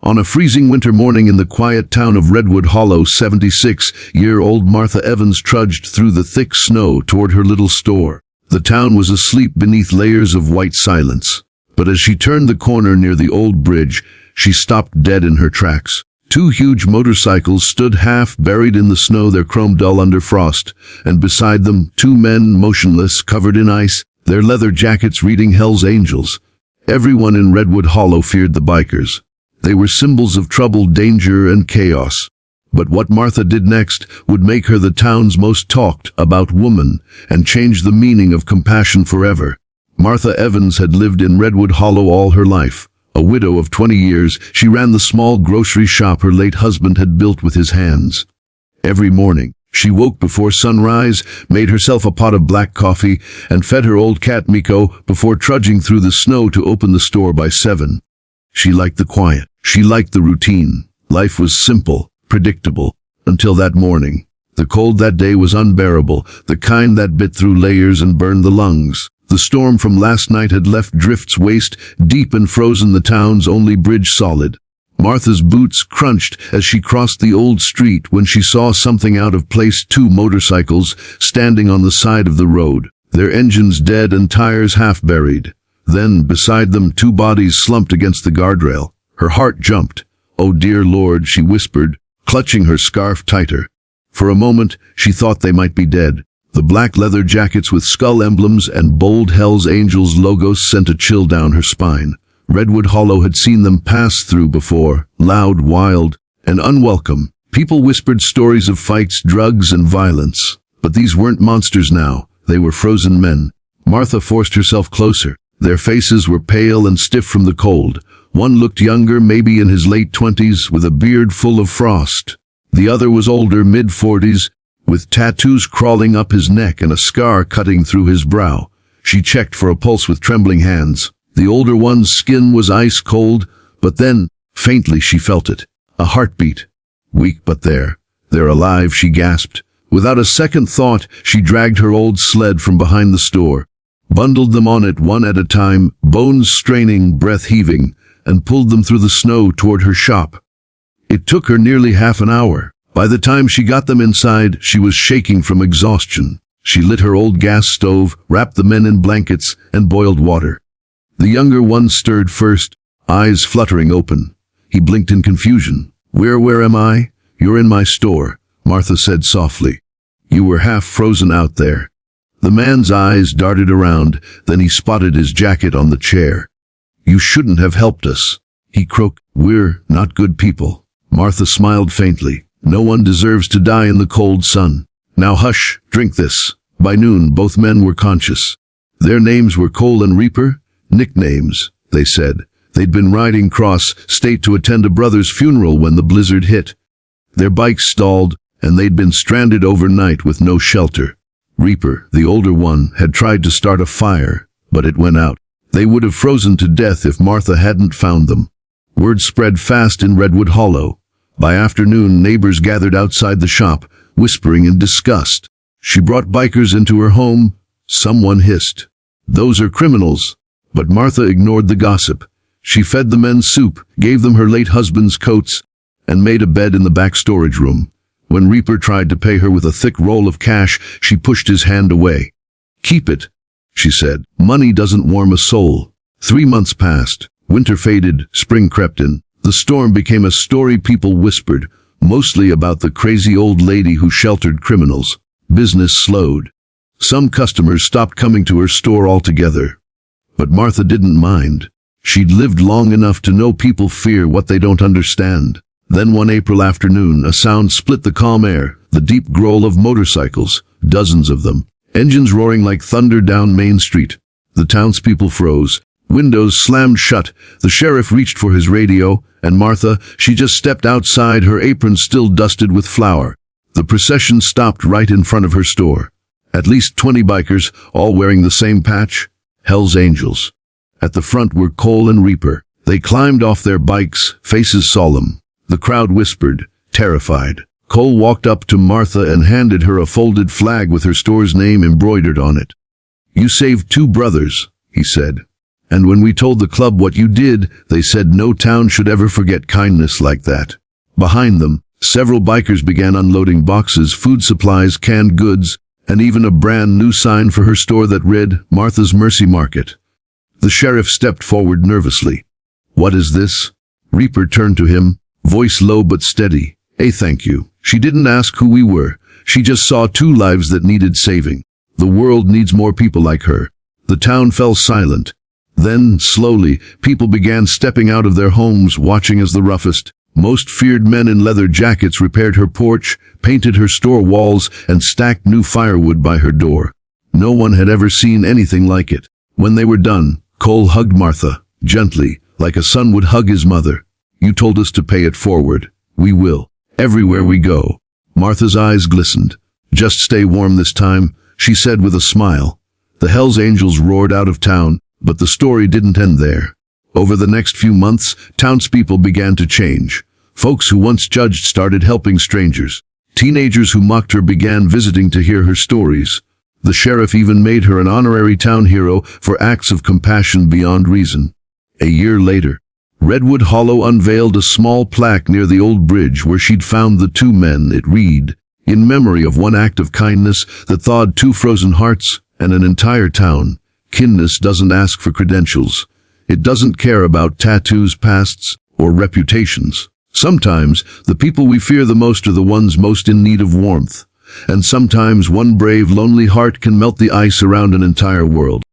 On a freezing winter morning in the quiet town of Redwood Hollow, 76-year-old Martha Evans trudged through the thick snow toward her little store. The town was asleep beneath layers of white silence. But as she turned the corner near the old bridge, she stopped dead in her tracks. Two huge motorcycles stood half buried in the snow, their chrome dull under frost, and beside them, two men motionless, covered in ice, their leather jackets reading Hell's Angels. Everyone in Redwood Hollow feared the bikers. They were symbols of trouble, danger, and chaos. But what Martha did next would make her the town's most talked about woman and change the meaning of compassion forever. Martha Evans had lived in Redwood Hollow all her life. A widow of 20 years, she ran the small grocery shop her late husband had built with his hands. Every morning, she woke before sunrise, made herself a pot of black coffee, and fed her old cat Miko before trudging through the snow to open the store by 7. She liked the quiet. She liked the routine. Life was simple, predictable, until that morning. The cold that day was unbearable, the kind that bit through layers and burned the lungs. The storm from last night had left drifts waist deep and frozen the town's only bridge solid. Martha's boots crunched as she crossed the old street when she saw something out of place: two motorcycles standing on the side of the road, their engines dead and tires half buried. Then, beside them, two bodies slumped against the guardrail. Her heart jumped. "Oh dear Lord," she whispered, clutching her scarf tighter. For a moment, she thought they might be dead. The black leather jackets with skull emblems and bold Hell's Angels logos sent a chill down her spine. Redwood Hollow had seen them pass through before, loud, wild, and unwelcome. People whispered stories of fights, drugs, and violence. But these weren't monsters now. They were frozen men. Martha forced herself closer. Their faces were pale and stiff from the cold. One looked younger, maybe in his late 20s, with a beard full of frost. The other was older, mid-40s, with tattoos crawling up his neck and a scar cutting through his brow. She checked for a pulse with trembling hands. The older one's skin was ice cold, but then, faintly, she felt it. A heartbeat. Weak, but there. "They're alive," she gasped. Without a second thought, she dragged her old sled from behind the store, bundled them on it one at a time, bones straining, breath heaving, and pulled them through the snow toward her shop. It took her nearly half an hour. By the time she got them inside, she was shaking from exhaustion. She lit her old gas stove, wrapped the men in blankets, and boiled water. The younger one stirred first, eyes fluttering open. He blinked in confusion. Where am I?" "You're in my store," Martha said softly. "You were half frozen out there." The man's eyes darted around, then he spotted his jacket on the chair. "You shouldn't have helped us," he croaked. "We're not good people." Martha smiled faintly. "No one deserves to die in the cold sun. Now hush, drink this." By noon, both men were conscious. Their names were Cole and Reaper. Nicknames, they said. They'd been riding cross-state to attend a brother's funeral when the blizzard hit. Their bikes stalled, and they'd been stranded overnight with no shelter. Reaper, the older one, had tried to start a fire, but it went out. They would have frozen to death if Martha hadn't found them. Word spread fast in Redwood Hollow. By afternoon, neighbors gathered outside the shop, whispering in disgust. She brought bikers into her home. Someone hissed, "Those are criminals." But Martha ignored the gossip. She fed the men soup, gave them her late husband's coats, and made a bed in the back storage room. When Reaper tried to pay her with a thick roll of cash, she pushed his hand away. "Keep it," she said. "Money doesn't warm a soul." 3 months passed. Winter faded, spring crept in. The storm became a story people whispered, mostly about the crazy old lady who sheltered criminals. Business slowed. Some customers stopped coming to her store altogether. But Martha didn't mind. She'd lived long enough to know people fear what they don't understand. Then one April afternoon, a sound split the calm air, the deep growl of motorcycles, dozens of them, engines roaring like thunder down Main Street. The townspeople froze. Windows slammed shut. The sheriff reached for his radio, and Martha, she just stepped outside, her apron still dusted with flour. The procession stopped right in front of her store. At least 20 bikers, all wearing the same patch, Hell's Angels. At the front were Cole and Reaper. They climbed off their bikes, faces solemn. The crowd whispered, terrified. Cole walked up to Martha and handed her a folded flag with her store's name embroidered on it. "You saved 2 brothers," he said. And when we told the club what you did, they said no town should ever forget kindness like that. Behind them, several bikers began unloading boxes, food supplies, canned goods, and even a brand new sign for her store that read, Martha's Mercy Market. The sheriff stepped forward nervously. "What is this?" Reaper turned to him, voice low but steady. Thank you." She didn't ask who we were. She just saw two lives that needed saving. The world needs more people like her. The town fell silent. Then, slowly, people began stepping out of their homes, watching as the roughest, most feared men in leather jackets repaired her porch, painted her store walls, and stacked new firewood by her door. No one had ever seen anything like it. When they were done, Cole hugged Martha, gently, like a son would hug his mother. "You told us to pay it forward. We will. Everywhere we go." Martha's eyes glistened. "Just stay warm this time," she said with a smile. The Hells Angels roared out of town, but the story didn't end there. Over the next few months, townspeople began to change. Folks who once judged started helping strangers. Teenagers who mocked her began visiting to hear her stories. The sheriff even made her an honorary town hero for acts of compassion beyond reason. A year later, Redwood Hollow unveiled a small plaque near the old bridge where she'd found the two men. It read, "In memory of one act of kindness that thawed two frozen hearts and an entire town. Kindness doesn't ask for credentials. It doesn't care about tattoos, pasts, or reputations. Sometimes, the people we fear the most are the ones most in need of warmth. And sometimes one brave, lonely heart can melt the ice around an entire world."